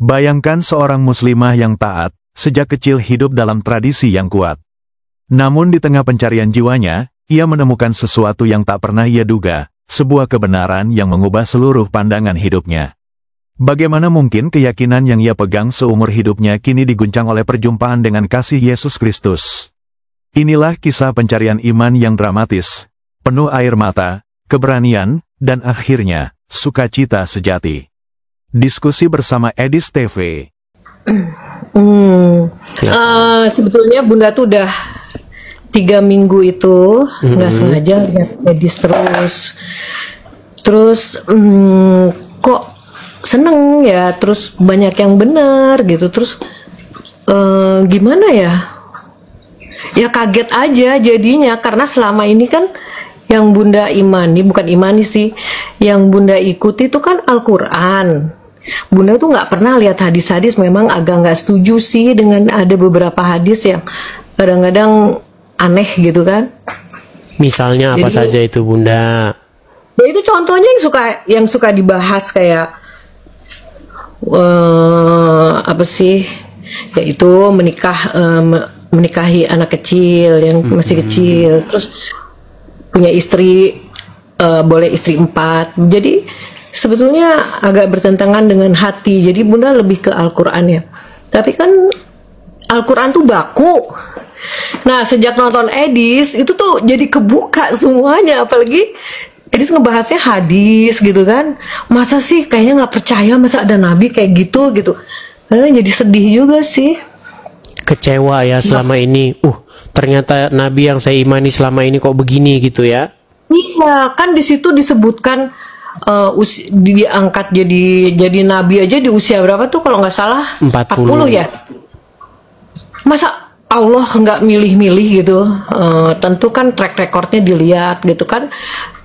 Bayangkan seorang muslimah yang taat, sejak kecil hidup dalam tradisi yang kuat. Namun di tengah pencarian jiwanya, ia menemukan sesuatu yang tak pernah ia duga, sebuah kebenaran yang mengubah seluruh pandangan hidupnya. Bagaimana mungkin keyakinan yang ia pegang seumur hidupnya kini diguncang oleh perjumpaan dengan kasih Yesus Kristus? Inilah kisah pencarian iman yang dramatis, penuh air mata, keberanian, dan akhirnya, sukacita sejati. Diskusi bersama Edis TV. Sebetulnya Bunda tuh udah 3 minggu itu nggak sengaja lihat Edis terus kok seneng ya, terus banyak yang benar gitu, terus gimana ya kaget aja jadinya, karena selama ini kan yang Bunda imani, bukan imani sih, yang Bunda ikuti itu kan Al-Quran. Bunda tuh nggak pernah lihat hadis-hadis. Memang agak nggak setuju sih dengan ada beberapa hadis yang kadang-kadang aneh gitu kan. Misalnya apa saja itu Bunda? Ya itu contohnya yang suka dibahas kayak apa sih? Yaitu menikahi anak kecil yang masih kecil, terus punya istri, boleh istri 4. Jadi sebetulnya agak bertentangan dengan hati. Jadi Bunda lebih ke Al-Quran ya. Tapi kan Al-Quran tuh baku. Nah sejak nonton Edis itu tuh jadi kebuka semuanya. Apalagi Edis ngebahasnya hadis gitu kan. Masa sih kayaknya nggak percaya masa ada Nabi kayak gitu. Karena jadi sedih juga sih. Kecewa ya selama ini. Ternyata Nabi yang saya imani selama ini kok begini gitu ya. Iya kan di situ disebutkan diangkat jadi nabi aja di usia berapa tuh kalau nggak salah 40 ya. Masa Allah nggak milih-milih gitu? Tentu kan track recordnya dilihat gitu kan.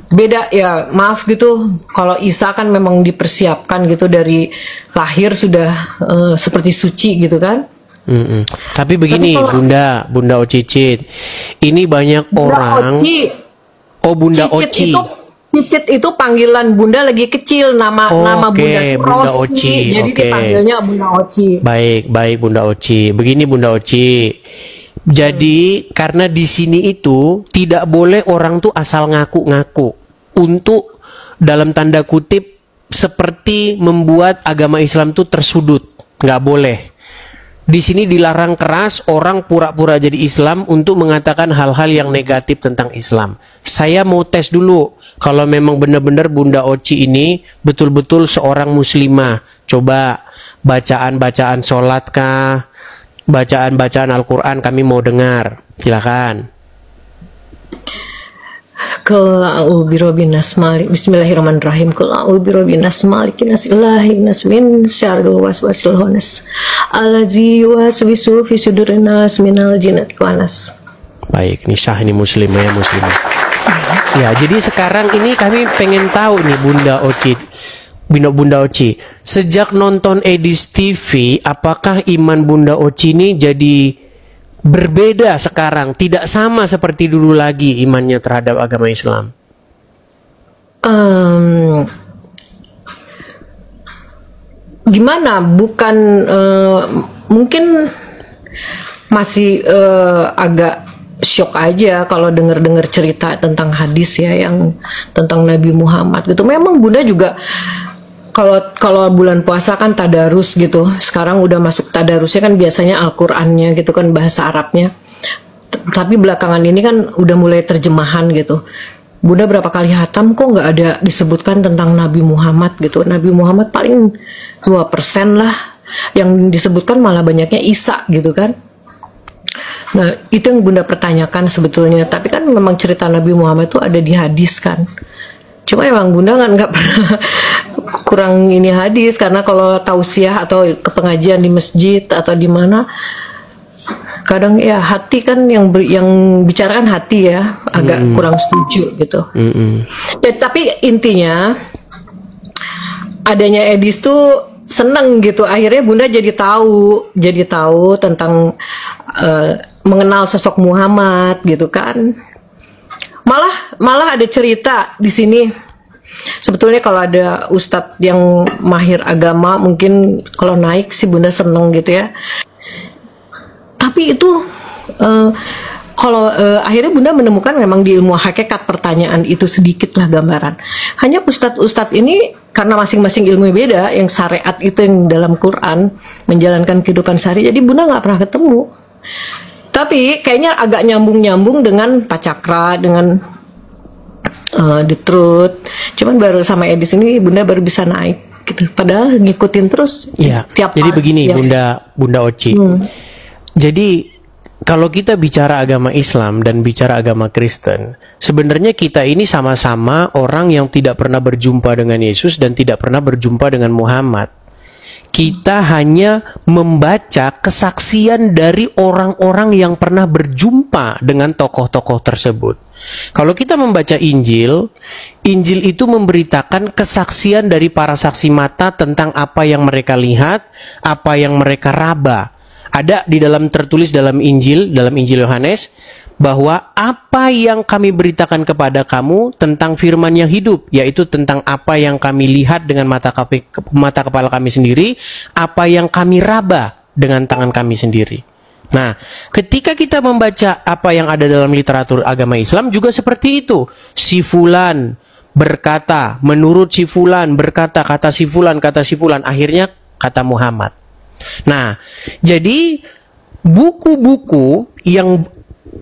Beda ya, maaf gitu, kalau Isa kan memang dipersiapkan gitu dari lahir sudah seperti suci gitu kan. Tapi begini Bunda Ocicit, ini banyak orang. Bunda Oci. Cicit itu panggilan Bunda lagi kecil, nama Bunda Rosi, jadi dipanggilnya Bunda Oci. Baik Bunda Oci. Begini Bunda Oci. Jadi karena di sini itu tidak boleh orang tuh asal ngaku-ngaku untuk dalam tanda kutip seperti membuat agama Islam tuh tersudut. Nggak boleh. Di sini dilarang keras orang pura-pura jadi Islam untuk mengatakan hal-hal yang negatif tentang Islam. Saya mau tes dulu kalau memang benar-benar Bunda Oci ini betul-betul seorang muslimah. Coba bacaan-bacaan sholat kah? Bacaan-bacaan Al-Quran kami mau dengar. Silakan. Qul a'udzu birabbin nas malik. Bismillahirrahmanirrahim. Qul a'udzu birabbin nas malikin nas ilahin nas min syarril waswasil khannas allazi yuwaswisu fi sudurin nas minal jinnati wan nas. Baik, ini sah ini muslimah ya muslimah. Ya, jadi sekarang ini kami pengen tahu nih Bunda Oci, sejak nonton Edis TV, apakah iman Bunda Oci ini jadi berbeda sekarang, tidak sama seperti dulu lagi imannya terhadap agama Islam? Gimana? Bukan mungkin masih agak shock aja kalau dengar-dengar cerita tentang hadis ya, yang tentang Nabi Muhammad gitu. Memang Bunda juga kalau bulan puasa kan tadarus gitu. Sekarang udah masuk tadarusnya kan biasanya Al-Qur'annya gitu kan, bahasa Arabnya. Tapi belakangan ini kan udah mulai terjemahan gitu. Bunda berapa kali hatam kok nggak ada disebutkan tentang Nabi Muhammad gitu. Nabi Muhammad paling 2% lah. Yang disebutkan malah banyaknya Isa gitu kan. Nah itu yang Bunda pertanyakan sebetulnya. Tapi kan memang cerita Nabi Muhammad itu ada di hadis kan. Cuma emang Bunda kan nggak pernah kurang ini hadis, karena kalau tausiah atau ke pengajian di masjid atau di mana, kadang ya hati kan yang bicarakan hati ya, agak kurang setuju gitu. Ya, tapi intinya adanya Edis tuh seneng gitu, akhirnya Bunda jadi tahu tentang mengenal sosok Muhammad gitu kan. Malah ada cerita di sini Sebetulnya kalau ada ustadz yang mahir agama, mungkin kalau naik sih Bunda seneng gitu ya. Tapi itu kalau akhirnya Bunda menemukan memang di ilmu hakikat pertanyaan itu sedikit lah gambaran. Hanya ustadz-ustadz ini karena masing-masing ilmu beda, yang syariat itu yang dalam Quran menjalankan kehidupan sehari, jadi Bunda nggak pernah ketemu. Tapi kayaknya agak nyambung-nyambung dengan Pak Cakra, dengan The Truth. Cuman baru sama Edis ini Bunda baru bisa naik gitu. Padahal ngikutin terus tiap jadi begini Bunda Oci. Jadi kalau kita bicara agama Islam dan bicara agama Kristen, sebenarnya kita ini sama-sama orang yang tidak pernah berjumpa dengan Yesus dan tidak pernah berjumpa dengan Muhammad. Kita hanya membaca kesaksian dari orang-orang yang pernah berjumpa dengan tokoh-tokoh tersebut. Kalau kita membaca Injil, Injil itu memberitakan kesaksian dari para saksi mata tentang apa yang mereka lihat, apa yang mereka raba. Ada di dalam tertulis dalam Injil Yohanes, bahwa apa yang kami beritakan kepada kamu tentang firman yang hidup, yaitu tentang apa yang kami lihat dengan mata kepala kami sendiri, apa yang kami raba dengan tangan kami sendiri. Nah, ketika kita membaca apa yang ada dalam literatur agama Islam juga seperti itu. Si fulan berkata, menurut si fulan berkata, kata si fulan, akhirnya kata Muhammad. Nah, jadi buku-buku yang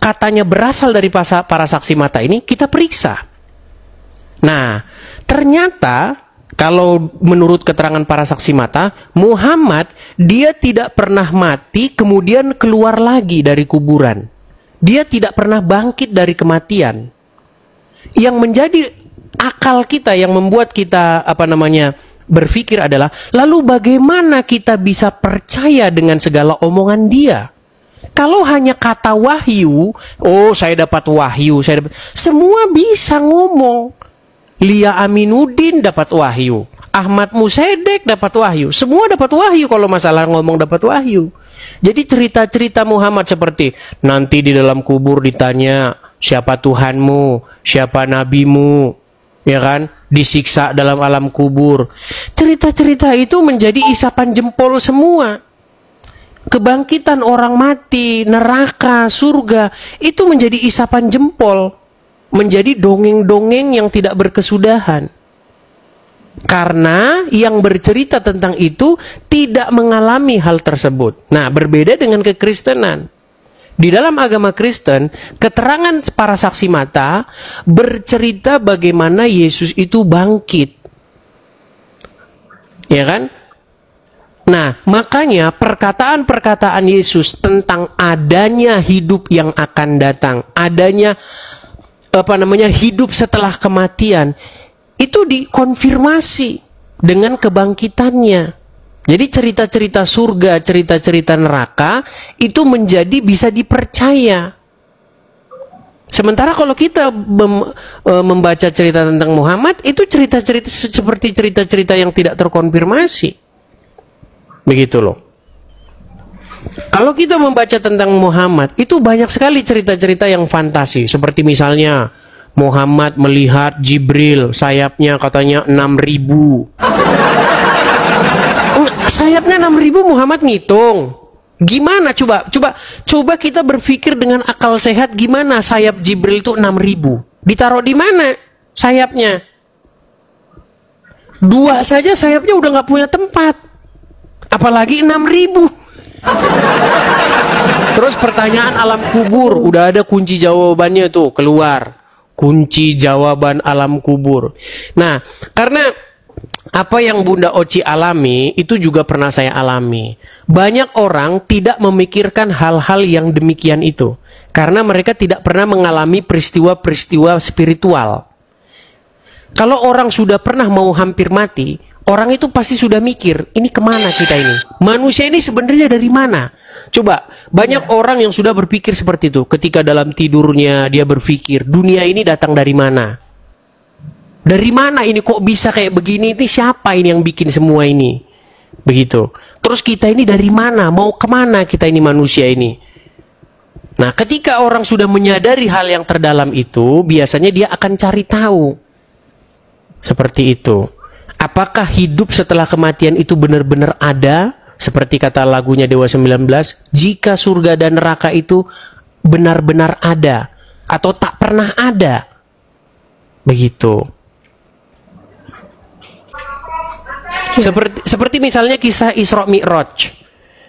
katanya berasal dari para saksi mata ini kita periksa. Nah, ternyata kalau menurut keterangan para saksi mata, Muhammad dia tidak pernah mati kemudian keluar lagi dari kuburan. Dia tidak pernah bangkit dari kematian. Yang menjadi akal kita, yang membuat kita berpikir adalah, lalu bagaimana kita bisa percaya dengan segala omongan dia? Kalau hanya kata wahyu, saya dapat wahyu, semua bisa ngomong. Lia Aminuddin dapat wahyu, Ahmad Musedek dapat wahyu, semua dapat wahyu kalau masalah ngomong dapat wahyu. Jadi cerita-cerita Muhammad seperti nanti di dalam kubur ditanya siapa Tuhanmu, siapa nabimu, ya kan, disiksa dalam alam kubur. Cerita-cerita itu menjadi isapan jempol semua. Kebangkitan orang mati, neraka, surga, itu menjadi isapan jempol. Menjadi dongeng-dongeng yang tidak berkesudahan. Karena yang bercerita tentang itu tidak mengalami hal tersebut. Nah, berbeda dengan kekristenan. Di dalam agama Kristen, keterangan para saksi mata bercerita bagaimana Yesus itu bangkit. Ya kan? Nah, makanya perkataan-perkataan Yesus tentang adanya hidup yang akan datang, adanya hidup setelah kematian, itu dikonfirmasi dengan kebangkitannya. Jadi cerita-cerita surga, cerita-cerita neraka itu menjadi bisa dipercaya. Sementara kalau kita membaca cerita tentang Muhammad, itu cerita-cerita seperti cerita-cerita yang tidak terkonfirmasi. Begitu loh. Kalau kita membaca tentang Muhammad, itu banyak sekali cerita-cerita yang fantasi. Seperti misalnya Muhammad melihat Jibril, sayapnya katanya 6.000. Sayapnya 6.000 Muhammad ngitung. Gimana coba kita berpikir dengan akal sehat, gimana sayap Jibril itu 6.000? Ditaruh di mana sayapnya? 2 saja sayapnya udah nggak punya tempat. Apalagi 6.000. Terus pertanyaan alam kubur, udah ada kunci jawabannya tuh keluar. Kunci jawaban alam kubur. Nah, karena apa yang Bunda Oci alami, itu juga pernah saya alami. Banyak orang tidak memikirkan hal-hal yang demikian itu. Karena mereka tidak pernah mengalami peristiwa-peristiwa spiritual. Kalau orang sudah pernah mau hampir mati, orang itu pasti sudah mikir, ini kemana kita ini? Manusia ini sebenarnya dari mana? Coba, banyak orang yang sudah berpikir seperti itu. Ketika dalam tidurnya dia berpikir, dunia ini datang dari mana? Dari mana ini kok bisa kayak begini? Ini siapa ini yang bikin semua ini? Begitu. Terus kita ini dari mana? Mau kemana kita ini manusia ini? Nah, ketika orang sudah menyadari hal yang terdalam itu, biasanya dia akan cari tahu. Seperti itu. Apakah hidup setelah kematian itu benar-benar ada? Seperti kata lagunya Dewa 19, jika surga dan neraka itu benar-benar ada atau tak pernah ada. Begitu. Seperti misalnya kisah Isra Mi'raj,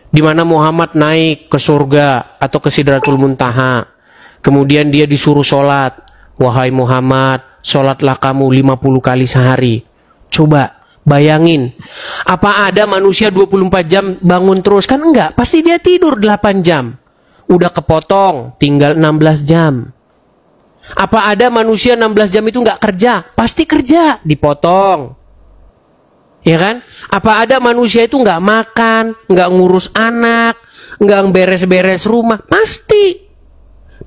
di mana Muhammad naik ke surga atau ke Sidratul Muntaha. Kemudian dia disuruh sholat. Wahai Muhammad, sholatlah kamu 50 kali sehari. Coba bayangin, apa ada manusia 24 jam bangun terus? Kan enggak, pasti dia tidur 8 jam. Udah kepotong, tinggal 16 jam. Apa ada manusia 16 jam itu enggak kerja? Pasti kerja, dipotong. Ya kan? Apa ada manusia itu enggak makan, enggak ngurus anak, enggak beres-beres rumah? Pasti.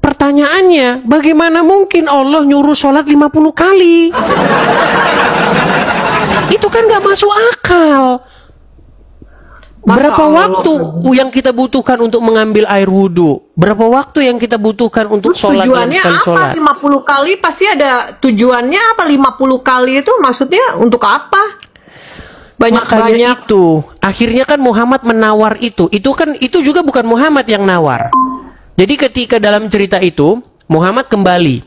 Pertanyaannya, bagaimana mungkin Allah nyuruh sholat 50 kali? Itu kan gak masuk akal. Berapa waktu yang kita butuhkan untuk mengambil air wudhu? Berapa waktu yang kita butuhkan untuk sholat dan sekali sholat? Tujuannya apa? 50 kali pasti ada tujuannya apa? 50 kali itu maksudnya untuk apa? Banyak-banyak itu. Akhirnya kan Muhammad menawar itu. Itu juga bukan Muhammad yang nawar. Jadi ketika dalam cerita itu Muhammad kembali,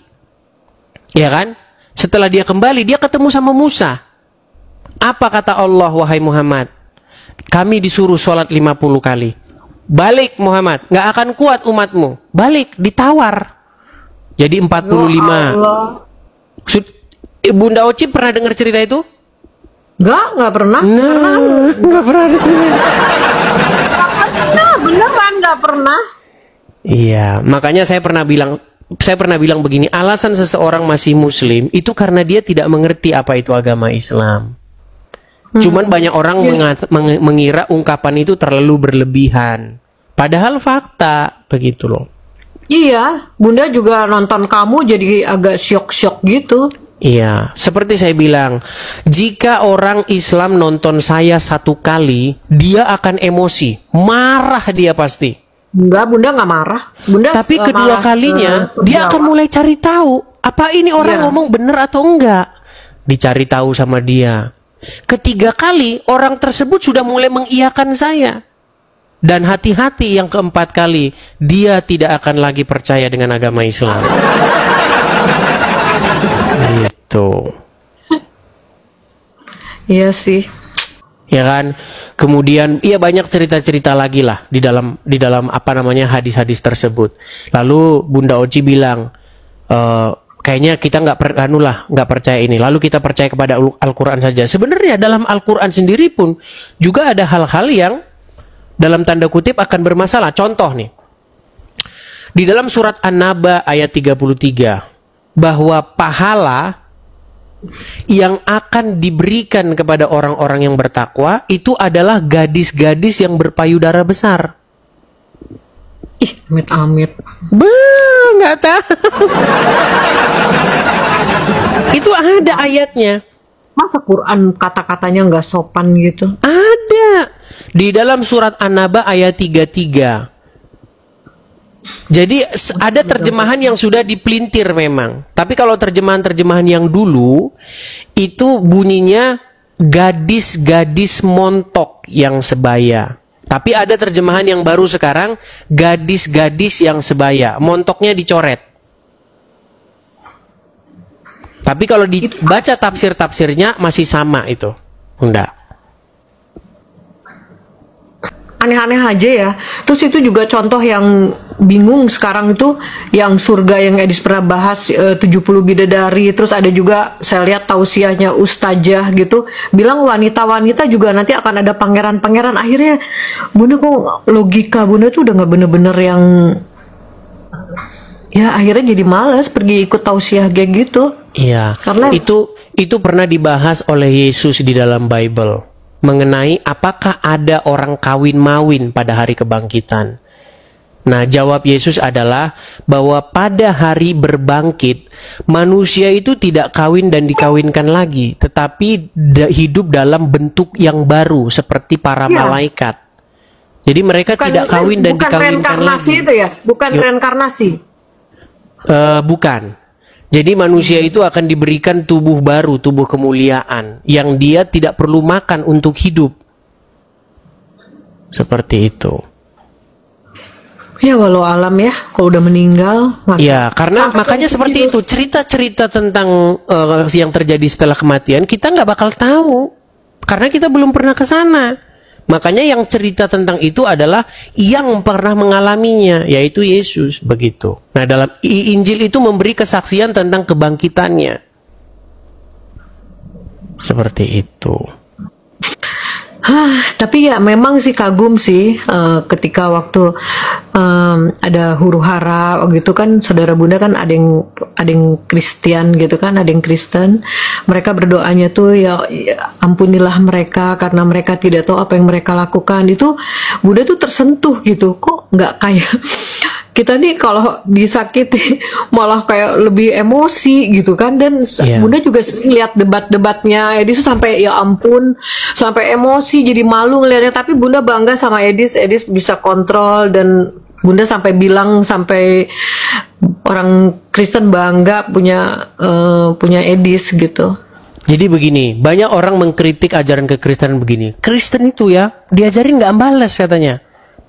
ya kan? Setelah dia kembali, dia ketemu sama Musa. Apa kata Allah, wahai Muhammad? Kami disuruh sholat 50 kali. Balik Muhammad, nggak akan kuat umatmu. Balik, ditawar. Jadi 45. Bunda Oci pernah dengar cerita itu? Nggak pernah. Nggak pernah dengar. Beneran nggak pernah. Iya, makanya saya pernah bilang begini, alasan seseorang masih muslim itu karena dia tidak mengerti apa itu agama Islam. Cuman banyak orang mengira ungkapan itu terlalu berlebihan. Padahal fakta begitu loh. Iya, Bunda juga nonton kamu jadi agak syok-syok gitu. Iya, seperti saya bilang, jika orang Islam nonton saya 1 kali, dia akan emosi, marah dia pasti. Enggak, Bunda nggak marah. Bunda tapi kedua kalinya dia akan mulai cari tahu apa ini orang ngomong bener atau enggak. Dicari tahu sama dia. Ketiga kali orang tersebut sudah mulai mengiyakan saya. Dan hati-hati yang keempat kali dia tidak akan lagi percaya dengan agama Islam. Gitu. Iya sih. Ya kan, kemudian iya banyak cerita-cerita lagi lah di dalam apa namanya hadis-hadis tersebut. Lalu Bunda Oci bilang, kayaknya kita nggak percaya ini. Lalu kita percaya kepada Al-Quran saja. Sebenarnya dalam Al-Quran sendiri pun juga ada hal-hal yang dalam tanda kutip akan bermasalah. Contoh nih, di dalam surat An-Naba ayat 33 bahwa pahala yang akan diberikan kepada orang-orang yang bertakwa itu adalah gadis-gadis yang berpayudara besar. Ih, amit-amit. Nggak tahu. Itu ada ayatnya. Masa Quran kata-katanya nggak sopan gitu? Ada. Di dalam surat An-Naba ayat 33. Jadi ada terjemahan yang sudah dipelintir memang. Tapi kalau terjemahan-terjemahan yang dulu itu bunyinya gadis-gadis montok yang sebaya. Tapi ada terjemahan yang baru sekarang gadis-gadis yang sebaya. Montoknya dicoret. Tapi kalau dibaca tafsir-tafsirnya masih sama itu. Bunda. Aneh-aneh aja ya. Terus itu juga contoh yang bingung sekarang itu yang surga yang Edis pernah bahas 70 bidadari. Terus ada juga saya lihat tausiahnya Ustazah gitu bilang wanita-wanita juga nanti akan ada pangeran-pangeran. Akhirnya Bunda kok logika Bunda tuh udah nggak bener-bener yang ya akhirnya jadi malas pergi ikut tausiah kayak gitu. Iya. Karena itu pernah dibahas oleh Yesus di dalam Bible. Mengenai apakah ada orang kawin-mawin pada hari kebangkitan. Nah, jawab Yesus adalah bahwa pada hari berbangkit, manusia itu tidak kawin dan dikawinkan lagi, tetapi hidup dalam bentuk yang baru, seperti para malaikat. Jadi mereka tidak kawin dan dikawinkan lagi. Bukan reinkarnasi itu ya? Bukan reinkarnasi? Bukan. Jadi manusia itu akan diberikan tubuh baru, tubuh kemuliaan, yang dia tidak perlu makan untuk hidup. Seperti itu. Ya walau alam ya, kalau udah meninggal. Ya, karena makanya seperti itu. Cerita-cerita tentang yang terjadi setelah kematian, kita nggak bakal tahu. Karena kita belum pernah ke sana. Makanya yang cerita tentang itu adalah yang pernah mengalaminya, yaitu Yesus, begitu. Nah, dalam Injil itu memberi kesaksian tentang kebangkitannya. Seperti itu. Tapi ya memang sih kagum sih ketika waktu ada huru hara gitu kan, saudara bunda kan ada yang Kristen gitu kan, ada yang Kristen, mereka berdoanya tuh ya ampunilah mereka karena mereka tidak tahu apa yang mereka lakukan. Itu bunda tuh tersentuh gitu, kok nggak kayak kita nih kalau disakiti malah kayak lebih emosi gitu kan. Dan bunda juga sering lihat debat-debatnya Edis sampai ya ampun, sampai emosi, jadi malu ngeliatnya. Tapi bunda bangga sama Edis bisa kontrol, dan bunda sampai bilang, sampai orang Kristen bangga punya Edis gitu. Jadi begini, banyak orang mengkritik ajaran kekristenan begini. Kristen itu ya diajarin nggak balas katanya.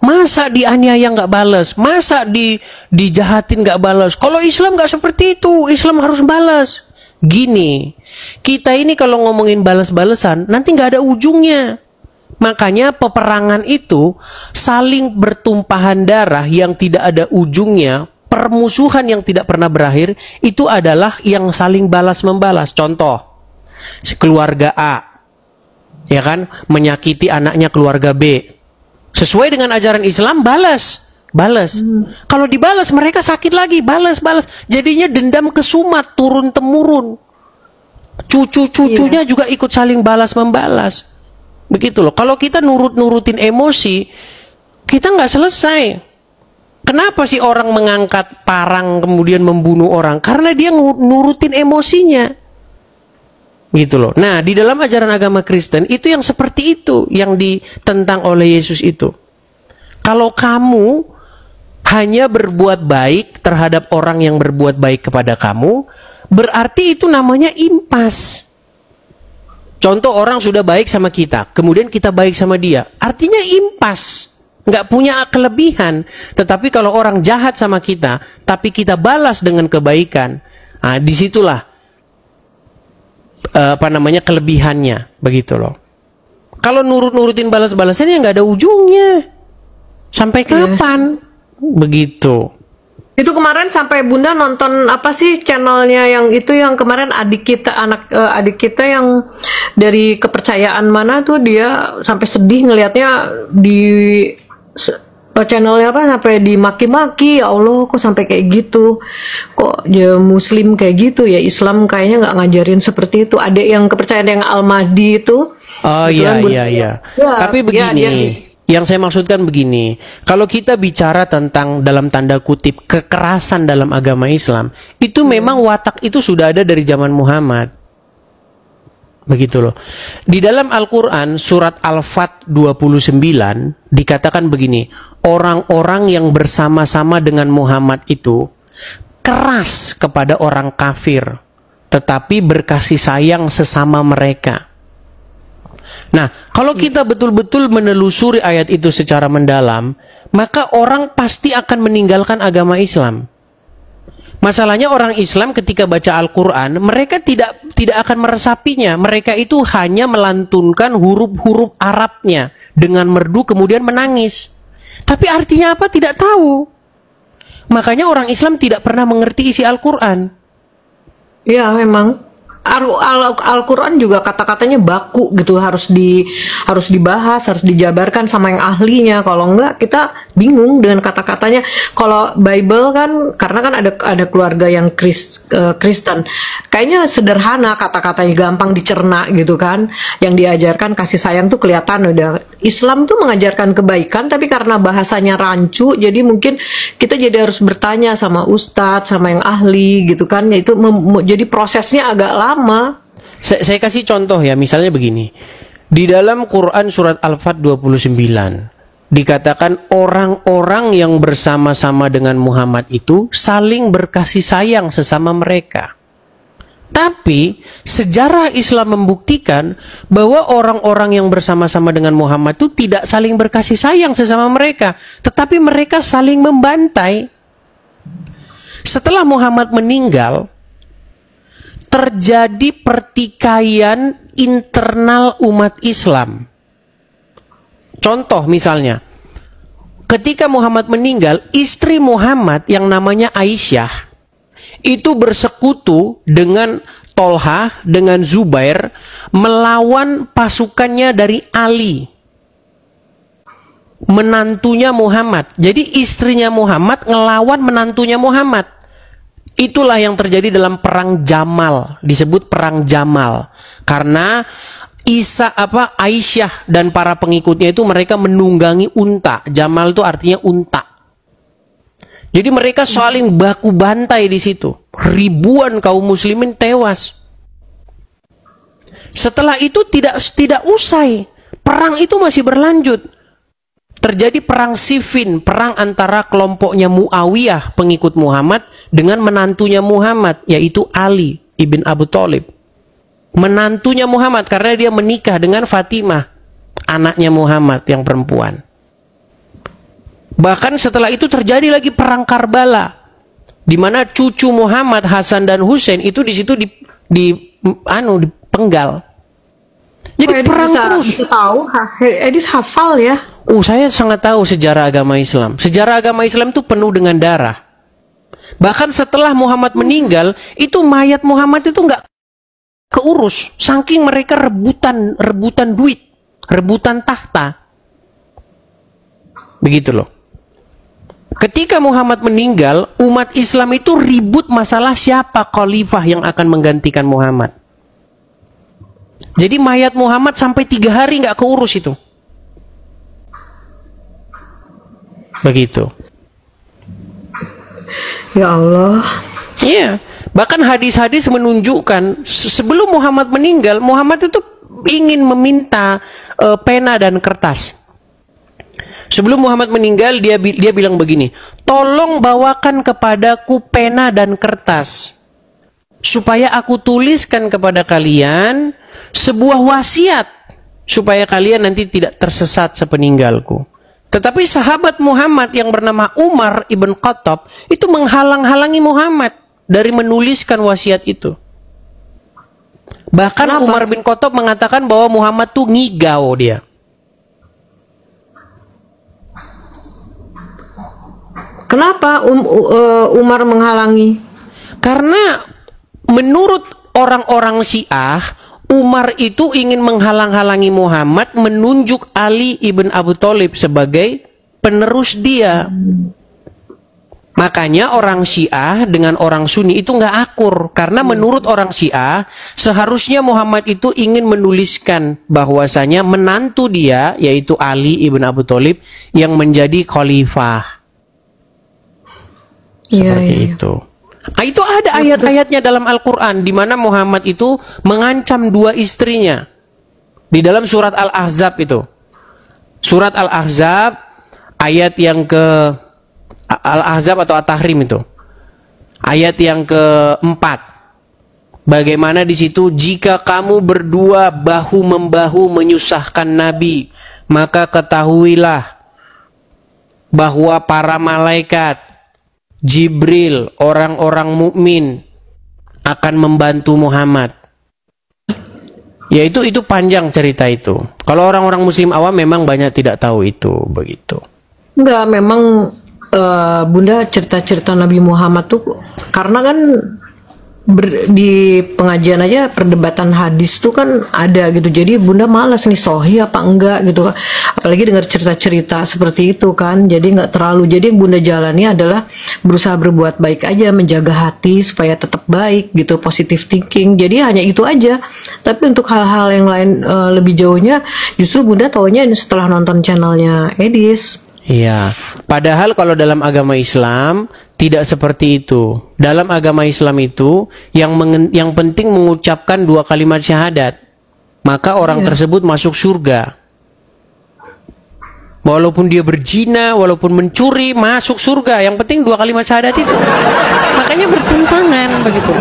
Masa dianiaya nggak balas? Masa dijahatin nggak balas? Kalau Islam nggak seperti itu, Islam harus balas. Gini, kita ini kalau ngomongin balas-balasan, nanti nggak ada ujungnya. Makanya peperangan itu saling bertumpahan darah yang tidak ada ujungnya, permusuhan yang tidak pernah berakhir, itu adalah yang saling balas-membalas. Contoh, keluarga A, ya kan, menyakiti anaknya keluarga B. Sesuai dengan ajaran Islam, balas. Kalau dibalas, mereka sakit lagi, balas. Jadinya dendam kesumat, turun-temurun. Cucu-cucunya juga ikut saling balas-membalas. Begitu loh. Kalau kita nurutin emosi, kita nggak selesai. Kenapa sih orang mengangkat parang kemudian membunuh orang? Karena dia nurutin emosinya. Gitu loh. Nah, di dalam ajaran agama Kristen itu yang seperti itu yang ditentang oleh Yesus itu. Kalau kamu hanya berbuat baik terhadap orang yang berbuat baik kepada kamu, berarti itu namanya impas. Contoh, orang sudah baik sama kita, kemudian kita baik sama dia, artinya impas, nggak punya kelebihan. Tetapi kalau orang jahat sama kita, tapi kita balas dengan kebaikan, nah disitulah kelebihannya, begitu loh. Kalau nurutin balas-balasan ya nggak ada ujungnya. Sampai kapan? Begitu. Itu kemarin sampai bunda nonton apa sih channelnya yang itu, yang kemarin adik kita yang dari kepercayaan mana tuh, dia sampai sedih ngelihatnya di channelnya apa, sampai dimaki-maki. Ya Allah, kok sampai kayak gitu, kok dia muslim kayak gitu ya, Islam kayaknya nggak ngajarin seperti itu. Ada yang kepercayaan yang Al-Mahdi itu. Oh iya. Tapi begini, yang saya maksudkan begini, kalau kita bicara tentang dalam tanda kutip kekerasan dalam agama Islam, itu memang watak itu sudah ada dari zaman Muhammad. Begitu loh. Di dalam Al-Quran surat Al-Fat 29 dikatakan begini, orang-orang yang bersama-sama dengan Muhammad itu keras kepada orang kafir, tetapi berkasih sayang sesama mereka. Nah, kalau kita betul-betul menelusuri ayat itu secara mendalam, maka orang pasti akan meninggalkan agama Islam. Masalahnya orang Islam ketika baca Al-Quran, mereka tidak akan meresapinya. Mereka itu hanya melantunkan huruf-huruf Arabnya dengan merdu kemudian menangis. Tapi artinya apa? Tidak tahu. Makanya orang Islam tidak pernah mengerti isi Al-Quran. Ya memang. Al-Quran juga kata-katanya baku gitu, harus dibahas, harus dijabarkan sama yang ahlinya. Kalau enggak kita bingung dengan kata-katanya. Kalau Bible kan, karena kan ada keluarga yang Kristen, kayaknya sederhana kata-katanya, gampang dicerna gitu kan. Yang diajarkan kasih sayang tuh kelihatan udah. Islam tuh mengajarkan kebaikan, tapi karena bahasanya rancu, jadi mungkin kita jadi harus bertanya sama ustadz, sama yang ahli gitu kan. Itu jadi prosesnya agak lama. Saya kasih contoh ya, misalnya begini. Di dalam Quran surat Al-Fat 29 dikatakan orang-orang yang bersama-sama dengan Muhammad itu saling berkasih sayang sesama mereka. Tapi sejarah Islam membuktikan bahwa orang-orang yang bersama-sama dengan Muhammad itu tidak saling berkasih sayang sesama mereka, tetapi mereka saling membantai. Setelah Muhammad meninggal, terjadi pertikaian internal umat Islam. Contoh misalnya, ketika Muhammad meninggal, istri Muhammad yang namanya Aisyah itu bersekutu dengan Tolhah, dengan Zubair, melawan pasukannya dari Ali, menantunya Muhammad. Jadi istrinya Muhammad ngelawan menantunya Muhammad. Itulah yang terjadi dalam perang Jamal, disebut perang Jamal, karena Aisyah dan para pengikutnya itu mereka menunggangi unta. Jamal itu artinya unta. Jadi mereka saling baku bantai di situ. Ribuan kaum muslimin tewas. Setelah itu tidak usai. Perang itu masih berlanjut. Terjadi perang Siffin, perang antara kelompoknya Muawiyah, pengikut Muhammad, dengan menantunya Muhammad, yaitu Ali ibn Abu Thalib. Menantunya Muhammad karena dia menikah dengan Fatimah, anaknya Muhammad yang perempuan. Bahkan setelah itu terjadi lagi perang Karbala, di mana cucu Muhammad, Hasan dan Husain itu di situ dipenggal. Jadi perang terus. Bisa tahu, Edis hafal ya. Saya sangat tahu sejarah agama Islam. Sejarah agama Islam itu penuh dengan darah. Bahkan setelah Muhammad meninggal, itu mayat Muhammad itu nggak keurus, saking mereka rebutan duit, rebutan tahta. Begitu loh. Ketika Muhammad meninggal, umat Islam itu ribut masalah siapa khalifah yang akan menggantikan Muhammad. Jadi mayat Muhammad sampai 3 hari nggak keurus itu. Begitu. Ya Allah. Iya. Bahkan hadis-hadis menunjukkan sebelum Muhammad meninggal, Muhammad itu ingin meminta pena dan kertas. Sebelum Muhammad meninggal, dia bilang begini, tolong bawakan kepadaku pena dan kertas, supaya aku tuliskan kepada kalian sebuah wasiat, supaya kalian nanti tidak tersesat sepeninggalku. Tetapi sahabat Muhammad yang bernama Umar ibn Khattab itu menghalang-halangi Muhammad dari menuliskan wasiat itu. Bahkan kenapa? Umar bin Khattab mengatakan bahwa Muhammad tuh ngigau dia. Kenapa Umar menghalangi? Karena menurut orang-orang Syiah, Umar itu ingin menghalang-halangi Muhammad, menunjuk Ali ibn Abu Thalib sebagai penerus dia. Makanya orang Syiah dengan orang Sunni itu nggak akur. Karena menurut orang Syiah, seharusnya Muhammad itu ingin menuliskan bahwasanya menantu dia, yaitu Ali ibn Abu Thalib, yang menjadi khalifah. Seperti itu. Itu ada ayat-ayatnya dalam Al-Quran di mana Muhammad itu mengancam 2 istrinya di dalam surat Al-Ahzab itu. Surat Al-Ahzab ayat yang ke Al-Ahzab atau At-Tahrim itu. Ayat yang ke-4. Bagaimana di situ, jika kamu berdua bahu-membahu menyusahkan Nabi, maka ketahuilah bahwa para malaikat, Jibril, orang-orang mukmin akan membantu Muhammad. Ya itu panjang cerita itu. Kalau orang-orang muslim awam memang banyak tidak tahu itu, begitu. Enggak, memang Bunda cerita-cerita Nabi Muhammad tuh karena kan di pengajian aja perdebatan hadis tuh kan ada gitu, jadi Bunda malas nih sahih apa enggak gitu, apalagi dengar cerita-cerita seperti itu kan, jadi nggak terlalu. Jadi yang Bunda jalani adalah berusaha berbuat baik aja, menjaga hati supaya tetap baik gitu, positive thinking. Jadi hanya itu aja. Tapi untuk hal-hal yang lain lebih jauhnya justru Bunda taunya setelah nonton channelnya Edis. Iya, padahal kalau dalam agama Islam tidak seperti itu. Dalam agama Islam itu yang penting mengucapkan 2 kalimat syahadat, maka orang tersebut masuk surga. Walaupun dia berzina, walaupun mencuri, masuk surga. Yang penting 2 kalimat syahadat itu. Makanya bertentangan begitu.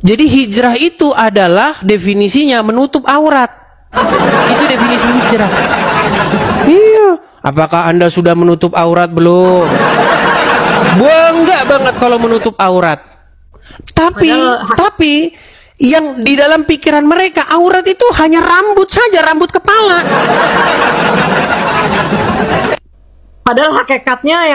Jadi hijrah itu adalah definisinya menutup aurat. Itu definisi hijrah. Iya. Apakah Anda sudah menutup aurat belum? Bangga banget kalau menutup aurat. Tapi yang di dalam pikiran mereka aurat itu hanya rambut saja, rambut kepala. Padahal hakikatnya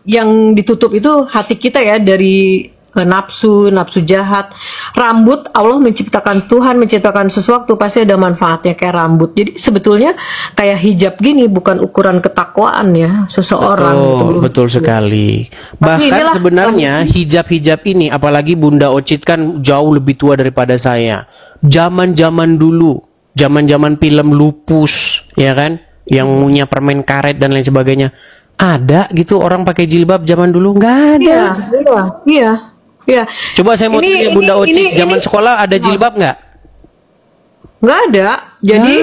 yang ditutup itu hati kita ya, dari nafsu jahat. Rambut, Allah menciptakan, Tuhan menciptakan sesuatu pasti ada manfaatnya kayak rambut. Jadi sebetulnya kayak hijab gini bukan ukuran ketakwaan ya seseorang. Betul sekali. Bahkan sebenarnya hijab-hijab ini, apalagi Bunda Ocit kan jauh lebih tua daripada saya. Zaman-zaman dulu, zaman-zaman film Lupus, ya kan? Yang punya permen karet dan lain sebagainya. Ada gitu orang pakai jilbab zaman dulu? Nggak ada. Iya. Coba saya mau tanya Bunda Ocit, zaman sekolah ada jilbab nggak? Nggak ada. Jadi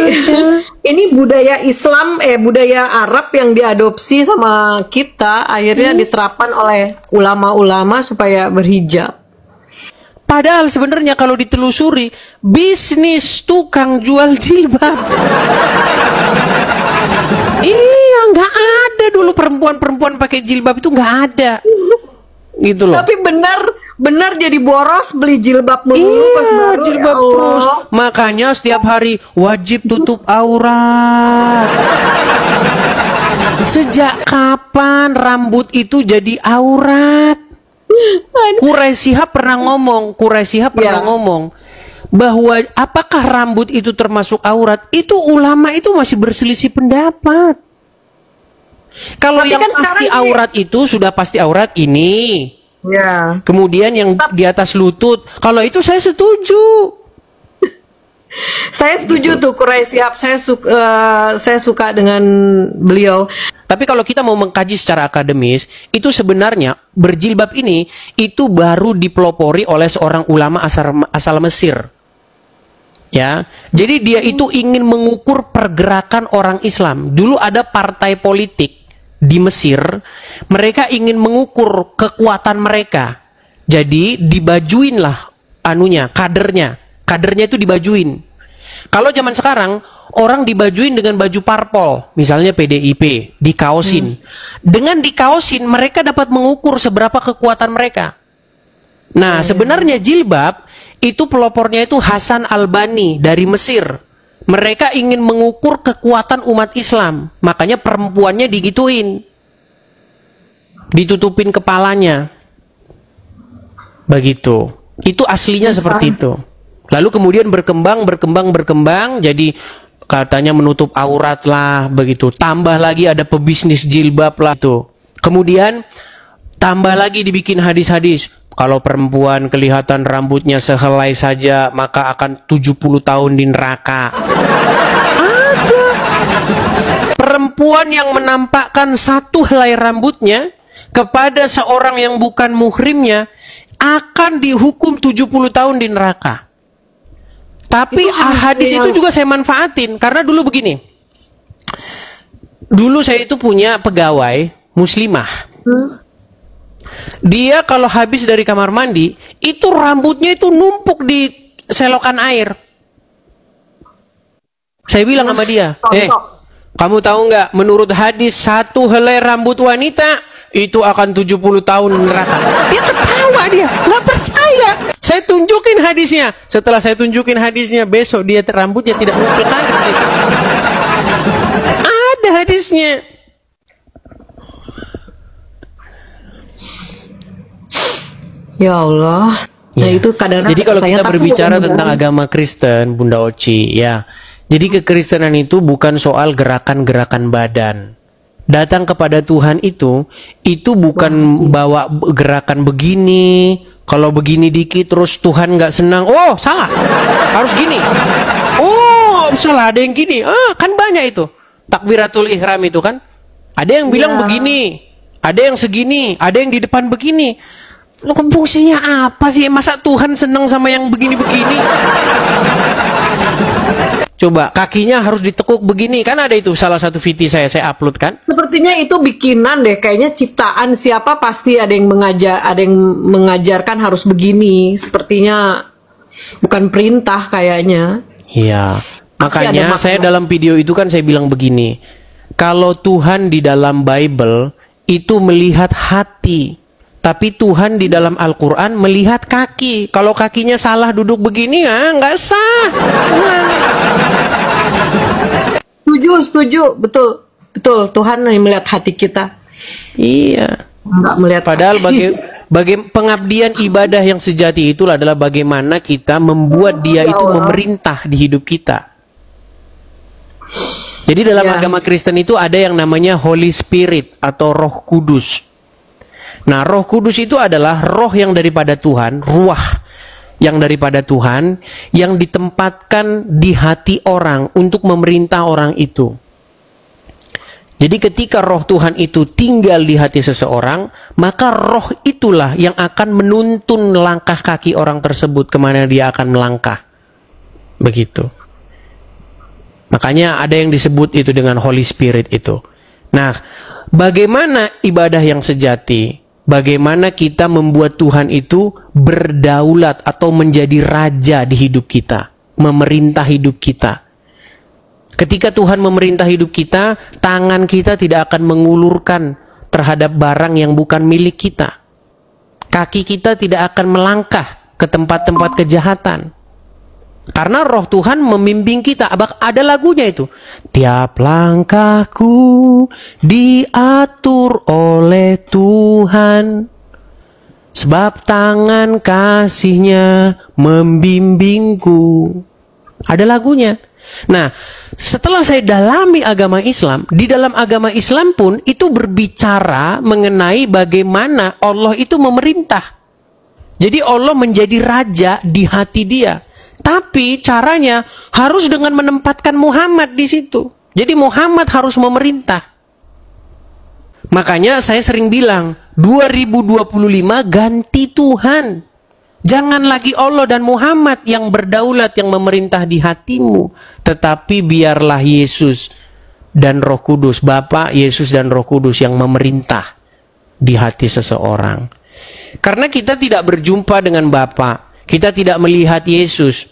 ini budaya Islam, budaya Arab yang diadopsi sama kita, akhirnya diterapkan oleh ulama-ulama supaya berhijab. Padahal sebenarnya kalau ditelusuri, bisnis tukang jual jilbab. Iya, nggak ada dulu perempuan-perempuan pakai jilbab itu, nggak ada. Gitu loh. Tapi benar jadi boros beli jilbab mulu. Iya, jilbab terus. Makanya setiap hari wajib tutup aurat. Sejak kapan rambut itu jadi aurat? Quraisy Shihab pernah ngomong, bahwa apakah rambut itu termasuk aurat? Itu ulama itu masih berselisih pendapat. Kalau yang kan pasti aurat itu sudah pasti aurat ini. Ya. Kemudian yang di atas lutut, kalau itu saya setuju. Saya setuju tuh Quraisy Shihab. Saya suka dengan beliau. Tapi kalau kita mau mengkaji secara akademis, itu sebenarnya berjilbab ini itu baru dipelopori oleh seorang ulama asal Mesir. Ya, jadi dia itu ingin mengukur pergerakan orang Islam. Dulu ada partai politik di Mesir, mereka ingin mengukur kekuatan mereka. Jadi dibajuinlah kadernya itu dibajuin. Kalau zaman sekarang orang dibajuin dengan baju parpol, misalnya PDIP, dikaosin. Dengan dikaosin mereka dapat mengukur seberapa kekuatan mereka. Nah, sebenarnya jilbab itu pelopornya itu Hasan Albani dari Mesir. Mereka ingin mengukur kekuatan umat Islam, makanya perempuannya digituin, ditutupin kepalanya, begitu. Itu aslinya seperti itu. Lalu kemudian berkembang, jadi katanya menutup aurat lah, begitu. Tambah lagi ada pebisnis jilbab lah itu. Kemudian tambah lagi dibikin hadis-hadis. Kalau perempuan kelihatan rambutnya sehelai saja, maka akan 70 tahun di neraka. Ada perempuan yang menampakkan satu helai rambutnya kepada seorang yang bukan muhrimnya akan dihukum 70 tahun di neraka. Tapi hadis itu juga saya manfaatin, karena dulu begini. Dulu saya itu punya pegawai muslimah. Dia kalau habis dari kamar mandi, itu rambutnya itu numpuk di selokan air. Saya bilang sama dia, kamu tahu nggak, menurut hadis satu helai rambut wanita itu akan 70 tahun neraka. Dia ketawa, dia nggak percaya. Saya tunjukin hadisnya. Setelah saya tunjukin hadisnya, besok dia rambutnya tidak numpuk lagi di situ. Ada hadisnya. Ya Allah. Nah, itu kadang-kadang. Jadi kalau kita berbicara tentang agama Kristen, Bunda Oci, ya. Jadi kekristenan itu bukan soal gerakan-gerakan badan. Datang kepada Tuhan itu bukan bawa gerakan begini. Kalau begini dikit terus Tuhan nggak senang. Oh, salah. Harus gini. Oh, salah, ada yang gini. Kan banyak itu. Takbiratul ihram itu kan. Ada yang bilang begini, ada yang segini, ada yang di depan begini. Lo fungsinya apa sih? Masa Tuhan senang sama yang begini-begini? Coba kakinya harus ditekuk begini, kan ada itu salah satu video saya upload kan? Sepertinya itu bikinan deh, kayaknya ciptaan siapa, pasti ada yang mengajarkan harus begini. Sepertinya bukan perintah kayaknya. Iya. Pasti Makanya ada saya dalam video itu kan saya bilang begini. Kalau Tuhan di dalam Bible itu melihat hati, tapi Tuhan di dalam Al-Quran melihat kaki. Kalau kakinya salah duduk begini, nggak sah. Setuju, betul. Tuhan yang melihat hati kita. Iya. Nggak melihat. Padahal bagi pengabdian ibadah yang sejati itulah adalah bagaimana kita membuat Dia itu memerintah di hidup kita. Jadi dalam agama Kristen itu ada yang namanya Holy Spirit atau Roh Kudus. Nah, Roh Kudus itu adalah roh yang daripada Tuhan, ruah yang daripada Tuhan, yang ditempatkan di hati orang untuk memerintah orang itu. Jadi ketika roh Tuhan itu tinggal di hati seseorang, maka roh itulah yang akan menuntun langkah kaki orang tersebut kemana dia akan melangkah. Begitu. Makanya ada yang disebut itu dengan Holy Spirit itu. Nah, bagaimana ibadah yang sejati? Bagaimana kita membuat Tuhan itu berdaulat atau menjadi raja di hidup kita, memerintah hidup kita. Ketika Tuhan memerintah hidup kita, tangan kita tidak akan mengulurkan terhadap barang yang bukan milik kita. Kaki kita tidak akan melangkah ke tempat-tempat kejahatan. Karena roh Tuhan membimbing kita. Ada lagunya itu. Tiap langkahku diatur oleh Tuhan, sebab tangan kasih-Nya membimbingku. Ada lagunya. Nah, setelah saya dalami agama Islam, di dalam agama Islam pun itu berbicara mengenai bagaimana Allah itu memerintah. Jadi Allah menjadi raja di hati dia. Tapi caranya harus dengan menempatkan Muhammad di situ. Jadi Muhammad harus memerintah. Makanya saya sering bilang, 2025 ganti Tuhan. Jangan lagi Allah dan Muhammad yang berdaulat, yang memerintah di hatimu. Tetapi biarlah Yesus dan Roh Kudus, Bapa, Yesus dan Roh Kudus yang memerintah di hati seseorang. Karena kita tidak berjumpa dengan Bapa. Kita tidak melihat Yesus.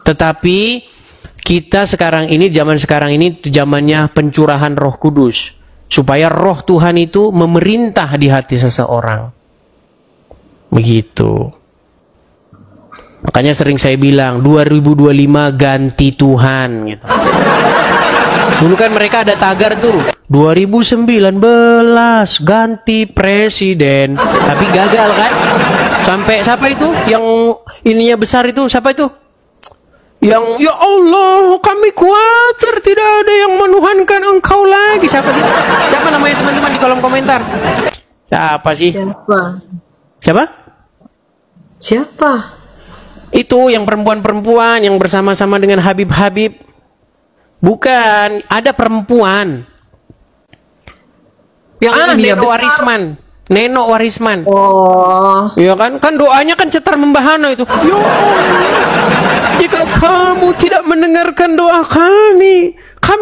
Tetapi kita sekarang ini, zaman sekarang ini zamannya pencurahan Roh Kudus. Supaya roh Tuhan itu memerintah di hati seseorang. Begitu. Makanya sering saya bilang 2025 ganti Tuhan gitu. Dulu kan mereka ada tagar tuh 2019 ganti presiden, tapi gagal kan? Sampai siapa itu yang ininya besar itu, siapa itu? Yang ya Allah kami khawatir tidak ada yang menuhankan Engkau lagi. Siapa sih? Siapa namanya teman-teman di kolom komentar? Siapa sih? Siapa? Itu yang perempuan-perempuan yang bersama-sama dengan Habib-Habib. Bukan, ada perempuan. Yang Neno Warisman. Oh. Iya kan? Kan doanya kan cetar membahana itu. Ya Allah, jika kamu tidak mendengarkan doa kami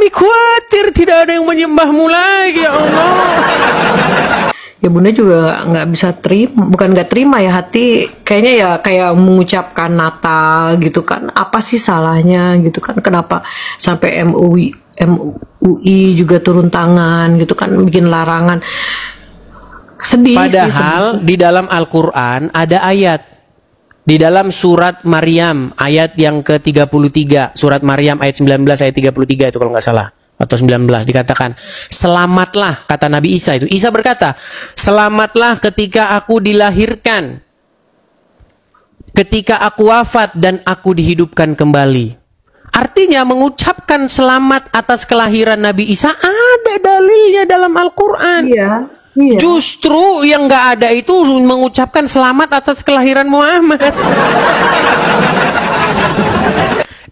khawatir tidak ada yang menyembahmu lagi, ya Allah. Ya Bunda juga nggak bisa terima, bukan nggak terima ya, hati kayaknya ya kayak mengucapkan Natal gitu kan, apa sih salahnya gitu kan, kenapa sampai MUI juga turun tangan gitu kan, bikin larangan. Sedih. Padahal di dalam Al-Quran ada ayat, di dalam surat Maryam ayat yang ke-33, surat Maryam ayat 19 ayat 33 itu kalau nggak salah, atau 19, dikatakan selamatlah, kata Nabi Isa itu. Isa berkata, selamatlah ketika aku dilahirkan, ketika aku wafat dan aku dihidupkan kembali. Artinya mengucapkan selamat atas kelahiran Nabi Isa ada dalilnya dalam Al-Quran. Iya. Iya. Justru yang nggak ada itu mengucapkan selamat atas kelahiran Muhammad.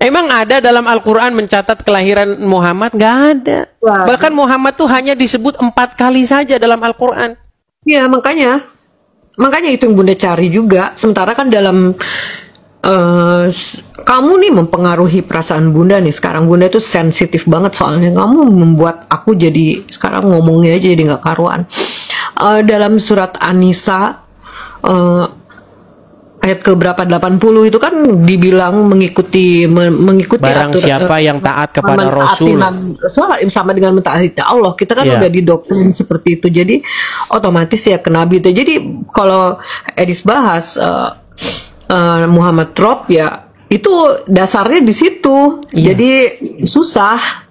Emang ada dalam Al-Quran mencatat kelahiran Muhammad? Nggak ada. Wah. Bahkan Muhammad tuh hanya disebut 4 kali saja dalam Al-Quran. Iya, makanya itu yang Bunda cari juga. Sementara kan dalam kamu nih mempengaruhi perasaan Bunda nih. Sekarang Bunda itu sensitif banget soalnya kamu membuat aku jadi sekarang ngomongnya aja jadi nggak karuan. Dalam surat An-Nisa ayat ke berapa 80 itu kan dibilang mengikuti barang siapa yang taat kepada Rasul sama dengan mentaati Allah. Kita kan udah didoktrin seperti itu. Jadi otomatis ya ke Nabi itu. Jadi kalau Edis bahas Muhammad Trop ya itu dasarnya di situ. Jadi susah.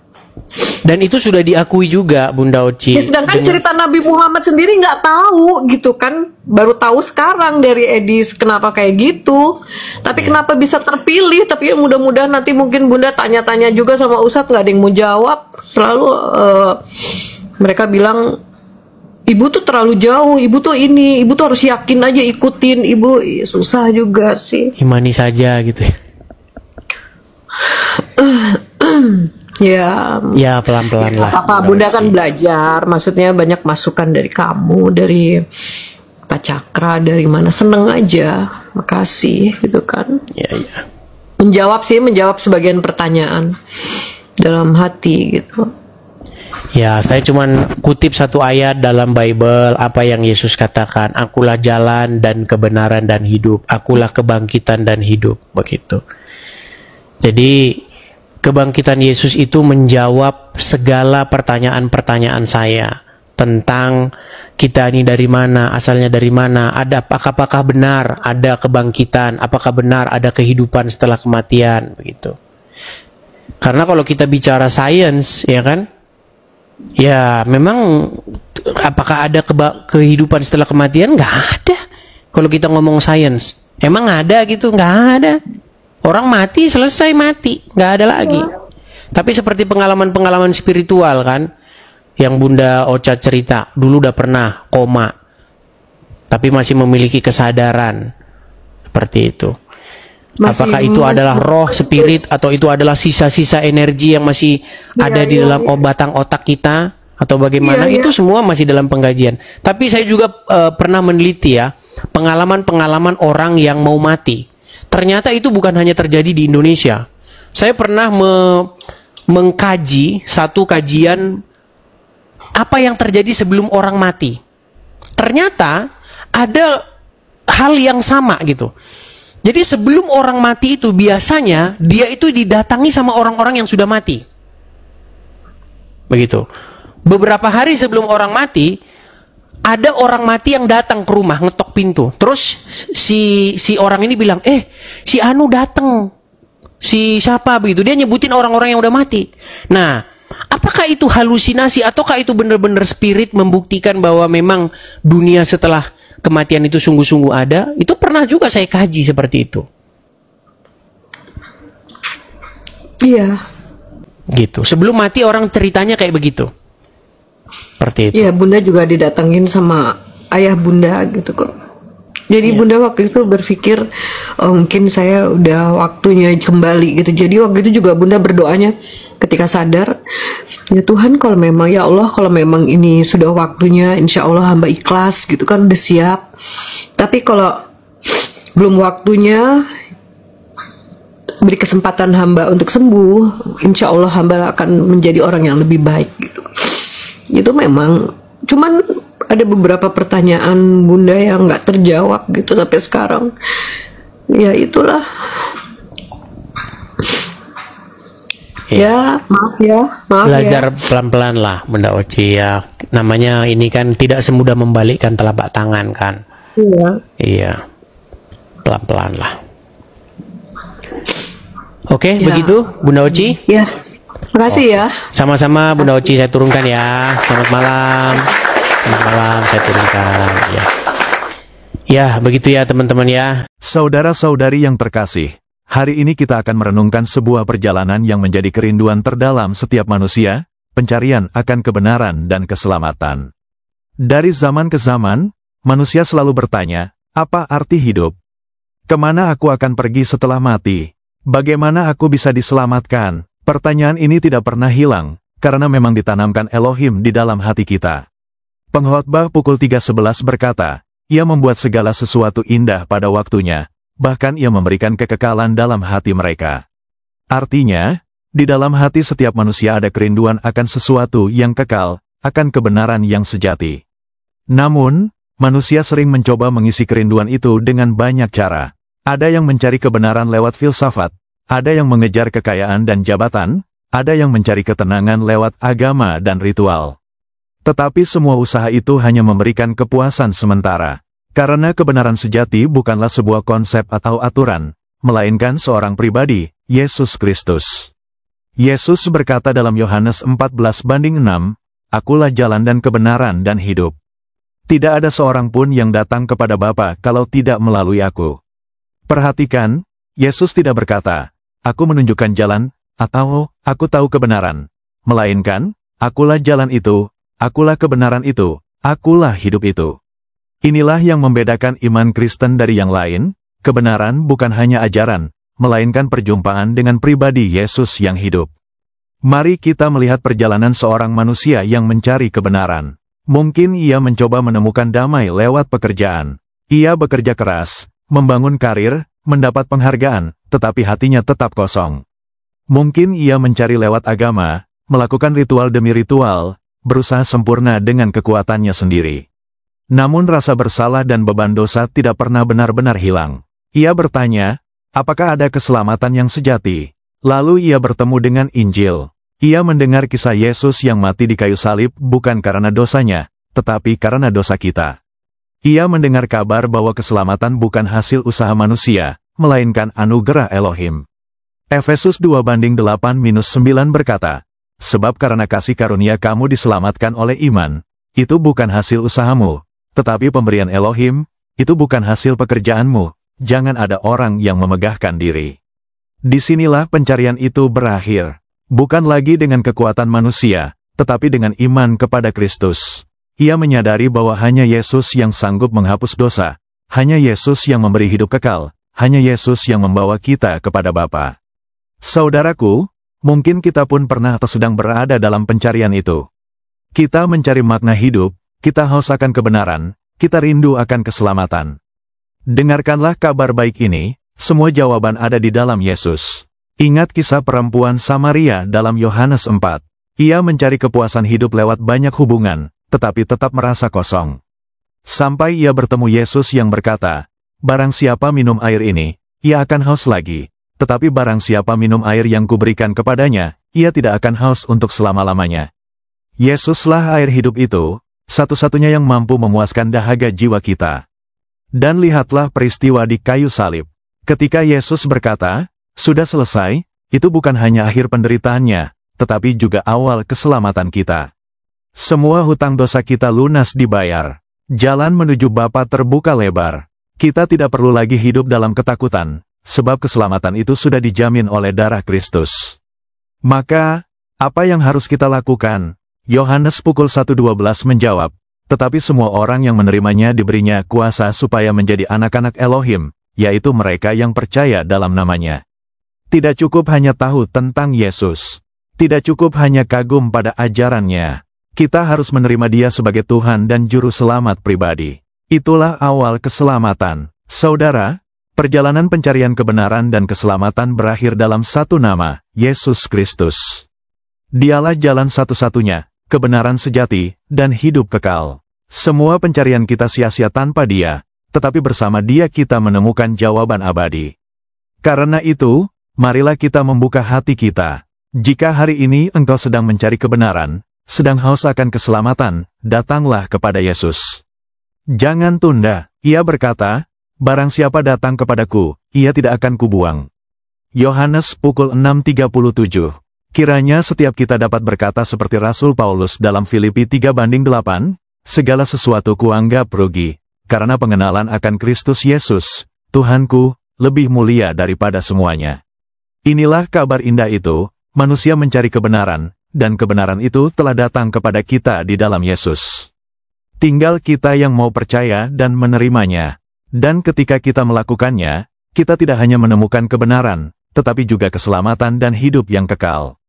Dan itu sudah diakui juga Bunda Oci. Ya, sedangkan cerita Nabi Muhammad sendiri nggak tahu gitu kan, baru tahu sekarang dari Edis kenapa kayak gitu. Tapi kenapa bisa terpilih? Tapi ya mudah-mudahan nanti mungkin Bunda tanya-tanya juga sama Ustadz, nggak ada yang mau jawab. Selalu mereka bilang ibu tuh terlalu jauh, ibu tuh ini, ibu tuh harus yakin aja ikutin. Ibu susah juga sih. Imani saja gitu ya. Ya pelan-pelan lah. Apa Bunda kan belajar, maksudnya banyak masukan dari kamu, dari Pak Cakra, dari mana, seneng aja, makasih gitu kan. Ya. Menjawab sebagian pertanyaan dalam hati gitu. Ya, saya cuman kutip satu ayat dalam Bible, apa yang Yesus katakan, akulah jalan dan kebenaran dan hidup, akulah kebangkitan dan hidup, begitu. Jadi kebangkitan Yesus itu menjawab segala pertanyaan-pertanyaan saya tentang kita ini dari mana, asalnya dari mana, apakah benar ada kebangkitan, apakah benar ada kehidupan setelah kematian, begitu. Karena kalau kita bicara sains, ya kan, ya memang apakah ada kehidupan setelah kematian? Nggak ada. Kalau kita ngomong sains, emang ada gitu? Nggak ada. Orang mati, selesai mati, nggak ada lagi. Tapi seperti pengalaman-pengalaman spiritual kan, yang Bunda Ocha cerita, dulu udah pernah koma, tapi masih memiliki kesadaran, seperti itu. Apakah itu adalah roh, spirit, atau itu adalah sisa-sisa energi yang masih ada di dalam batang otak kita, atau bagaimana? Itu semua masih dalam pengkajian. Tapi saya juga pernah meneliti ya, pengalaman-pengalaman orang yang mau mati. Ternyata itu bukan hanya terjadi di Indonesia. Saya pernah mengkaji satu kajian apa yang terjadi sebelum orang mati. Ternyata ada hal yang sama gitu. Jadi sebelum orang mati itu biasanya dia itu didatangi sama orang-orang yang sudah mati. Begitu. Beberapa hari sebelum orang mati, ada orang mati yang datang ke rumah, ngetok pintu. Terus si orang ini bilang, si Anu datang. Si siapa begitu. Dia nyebutin orang-orang yang udah mati. Nah, apakah itu halusinasi ataukah itu benar-benar spirit membuktikan bahwa memang dunia setelah kematian itu sungguh-sungguh ada? Itu pernah juga saya kaji seperti itu. Iya. Gitu. Sebelum mati orang ceritanya kayak begitu. Seperti itu. Iya, Bunda juga didatengin sama ayah Bunda gitu kok. Jadi Bunda waktu itu berpikir mungkin saya udah waktunya kembali gitu. Jadi waktu itu juga Bunda berdoanya ketika sadar, ya Tuhan kalau memang, ya Allah kalau memang ini sudah waktunya, insya Allah hamba ikhlas gitu kan, udah siap. Tapi kalau belum waktunya, beri kesempatan hamba untuk sembuh, insya Allah hamba akan menjadi orang yang lebih baik gitu. Itu memang, cuman ada beberapa pertanyaan Bunda yang nggak terjawab gitu sampai sekarang. Ya itulah. Ya, maaf ya. Belajar pelan-pelan lah Bunda Oci ya. Namanya ini kan tidak semudah membalikkan telapak tangan kan. Iya. Pelan-pelan lah. Oke, begitu Bunda Oci? Ya. Makasih ya. Sama-sama Bunda Oci, saya turunkan ya. Selamat malam. Selamat malam, saya turunkan ya. Ya, begitu ya teman-teman ya. Saudara-saudari yang terkasih, hari ini kita akan merenungkan sebuah perjalanan yang menjadi kerinduan terdalam setiap manusia, pencarian akan kebenaran dan keselamatan. Dari zaman ke zaman, manusia selalu bertanya, apa arti hidup? Kemana aku akan pergi setelah mati? Bagaimana aku bisa diselamatkan? Pertanyaan ini tidak pernah hilang, karena memang ditanamkan Elohim di dalam hati kita. Pengkhotbah pukul 3:11 berkata, ia membuat segala sesuatu indah pada waktunya. bahkan Ia memberikan kekekalan dalam hati mereka. Artinya, di dalam hati setiap manusia ada kerinduan akan sesuatu yang kekal, akan kebenaran yang sejati. Namun, manusia sering mencoba mengisi kerinduan itu dengan banyak cara. Ada yang mencari kebenaran lewat filsafat, ada yang mengejar kekayaan dan jabatan, ada yang mencari ketenangan lewat agama dan ritual. Tetapi semua usaha itu hanya memberikan kepuasan sementara. Karena kebenaran sejati bukanlah sebuah konsep atau aturan, melainkan seorang pribadi, Yesus Kristus. Yesus berkata dalam Yohanes 14:6, "Akulah jalan dan kebenaran dan hidup. Tidak ada seorang pun yang datang kepada Bapa kalau tidak melalui Aku." Perhatikan, Yesus tidak berkata, "Aku menunjukkan jalan," atau "Aku tahu kebenaran," melainkan, "Akulah jalan itu, Akulah kebenaran itu, Akulah hidup itu." Inilah yang membedakan iman Kristen dari yang lain. Kebenaran bukan hanya ajaran, melainkan perjumpaan dengan pribadi Yesus yang hidup. Mari kita melihat perjalanan seorang manusia yang mencari kebenaran. Mungkin ia mencoba menemukan damai lewat pekerjaan. Ia bekerja keras, membangun karir, mendapat penghargaan, tetapi hatinya tetap kosong. Mungkin ia mencari lewat agama, melakukan ritual demi ritual, berusaha sempurna dengan kekuatannya sendiri. Namun rasa bersalah dan beban dosa tidak pernah benar-benar hilang. Ia bertanya, apakah ada keselamatan yang sejati? Lalu ia bertemu dengan Injil. Ia mendengar kisah Yesus yang mati di kayu salib bukan karena dosanya, tetapi karena dosa kita. Ia mendengar kabar bahwa keselamatan bukan hasil usaha manusia, melainkan anugerah Elohim. Efesus 2:8-9 berkata, "Sebab karena kasih karunia kamu diselamatkan oleh iman, itu bukan hasil usahamu, tetapi pemberian Elohim, itu bukan hasil pekerjaanmu, jangan ada orang yang memegahkan diri." Disinilah pencarian itu berakhir. Bukan lagi dengan kekuatan manusia, tetapi dengan iman kepada Kristus. Ia menyadari bahwa hanya Yesus yang sanggup menghapus dosa, hanya Yesus yang memberi hidup kekal, hanya Yesus yang membawa kita kepada Bapa. Saudaraku, mungkin kita pun pernah atau sedang berada dalam pencarian itu. Kita mencari makna hidup, kita haus akan kebenaran, kita rindu akan keselamatan. Dengarkanlah kabar baik ini, semua jawaban ada di dalam Yesus. Ingat kisah perempuan Samaria dalam Yohanes 4. Ia mencari kepuasan hidup lewat banyak hubungan, tetapi tetap merasa kosong. Sampai ia bertemu Yesus yang berkata, "Barang siapa minum air ini, ia akan haus lagi. Tetapi barang siapa minum air yang kuberikan kepadanya, ia tidak akan haus untuk selama-lamanya." Yesuslah air hidup itu, satu-satunya yang mampu memuaskan dahaga jiwa kita. Dan lihatlah peristiwa di kayu salib. Ketika Yesus berkata, "Sudah selesai," itu bukan hanya akhir penderitaannya, tetapi juga awal keselamatan kita. Semua hutang dosa kita lunas dibayar. Jalan menuju Bapa terbuka lebar. Kita tidak perlu lagi hidup dalam ketakutan, sebab keselamatan itu sudah dijamin oleh darah Kristus. Maka, apa yang harus kita lakukan? Yohanes pukul 1:12 menjawab, "Tetapi semua orang yang menerimanya diberinya kuasa supaya menjadi anak-anak Elohim, yaitu mereka yang percaya dalam namanya." Tidak cukup hanya tahu tentang Yesus. Tidak cukup hanya kagum pada ajarannya. Kita harus menerima Dia sebagai Tuhan dan Juru Selamat pribadi. Itulah awal keselamatan. Saudara, perjalanan pencarian kebenaran dan keselamatan berakhir dalam satu nama, Yesus Kristus. Dialah jalan satu-satunya, kebenaran sejati, dan hidup kekal. Semua pencarian kita sia-sia tanpa Dia, tetapi bersama Dia kita menemukan jawaban abadi. Karena itu, marilah kita membuka hati kita. Jika hari ini engkau sedang mencari kebenaran, sedang haus akan keselamatan, datanglah kepada Yesus. Jangan tunda. Ia berkata, "Barang siapa datang kepadaku, ia tidak akan kubuang." Yohanes pukul 6:37. Kiranya setiap kita dapat berkata seperti Rasul Paulus dalam Filipi 3:8, "Segala sesuatu kuanggap rugi, karena pengenalan akan Kristus Yesus, Tuhanku, lebih mulia daripada semuanya." Inilah kabar indah itu, manusia mencari kebenaran, dan kebenaran itu telah datang kepada kita di dalam Yesus. Tinggal kita yang mau percaya dan menerimanya. Dan ketika kita melakukannya, kita tidak hanya menemukan kebenaran, tetapi juga keselamatan dan hidup yang kekal.